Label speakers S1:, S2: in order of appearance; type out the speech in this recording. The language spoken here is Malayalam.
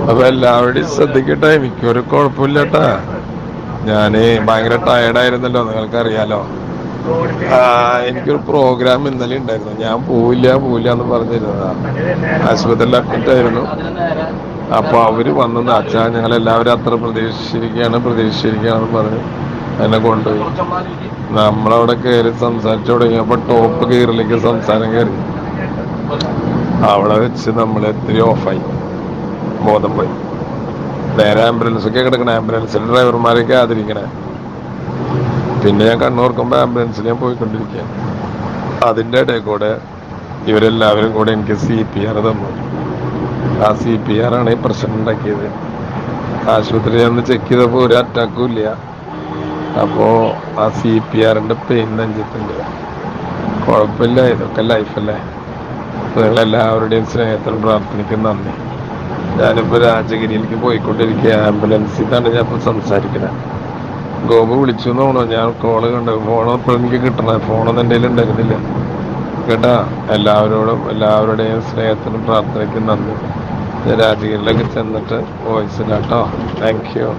S1: അപ്പൊ എല്ലാവരുടെയും ശ്രദ്ധിക്കട്ടെ, എനിക്കൊരു കുഴപ്പമില്ലട്ടാ. ഞാന് ഭയങ്കര ടയർഡായിരുന്നല്ലോ, നിങ്ങൾക്കറിയാലോ. എനിക്കൊരു പ്രോഗ്രാം ഇന്നലെ ഉണ്ടായിരുന്നു. ഞാൻ പോവില്ല എന്ന് പറഞ്ഞിരുന്നതാ. ആശുപത്രിയിൽ അഡ്മിറ്റ് ആയിരുന്നു. അപ്പൊ അവര് വന്നെന്ന് അച്ഛാ, ഞങ്ങളെല്ലാവരും അത്ര പ്രതീക്ഷിച്ചിരിക്കുകയാണെന്ന് പറഞ്ഞ് എന്നെ കൊണ്ടുപോയി. നമ്മളവിടെ കയറി സംസാരിച്ചു തുടങ്ങിയപ്പോ ടോപ്പ് ഗിയറിലേക്ക് സംസാരം കയറി. അവിടെ വെച്ച് നമ്മൾ എത്രയോ ഓഫായി, ബോധം പോയി. നേരെ ആംബുലൻസൊക്കെ കിടക്കണേ, ആംബുലൻസിലെ ഡ്രൈവർമാരൊക്കെ ആദരിക്കണേ. പിന്നെ ഞാൻ കണ്ണോർക്കുമ്പോ ആംബുലൻസിൽ ഞാൻ പോയിക്കൊണ്ടിരിക്കുകയാണ്. അതിന്റെ ഇടയിൽ കൂടെ ഇവരെല്ലാവരും കൂടെ എനിക്ക് CPR തന്നു. ആ CPR ആണ് ഈ പ്രശ്നം ഉണ്ടാക്കിയത്. ആശുപത്രി ചെന്ന് ചെക്ക് ചെയ്തപ്പോ ഒരു അറ്റാക്കും ഇല്ല. അപ്പോ ആ CPRന്റെ പെയിൻ നെഞ്ചത്തുണ്ട്. കുഴപ്പമില്ല, ഇതൊക്കെ ലൈഫല്ലേ. നിങ്ങളെല്ലാവരുടെയും സ്നേഹത്തിനും പ്രാർത്ഥനയ്ക്കും നന്ദി. ഞാനിപ്പോ രാജഗിരിയിലേക്ക് പോയിക്കൊണ്ടിരിക്കുക. ആംബുലൻസിൽ തന്നെ ഞാൻ ഇപ്പൊ സംസാരിക്കണേ. ഗോപു വിളിച്ചു തോന്നണോ, ഞാൻ കോള് കണ്ടു. ഫോണപ്പോൾ എനിക്ക് കിട്ടണേ, ഫോണൊന്നും എൻ്റെ കയ്യിൽ ഉണ്ടായിരുന്നില്ല കേട്ടാ. എല്ലാവരുടെയും സ്നേഹത്തിനും പ്രാർത്ഥനയ്ക്കും നന്ദി. ഞാൻ രാജഗിരിയിലേക്ക് ചെന്നിട്ട് വോയിസ് ഇടാട്ടോ. Thank you.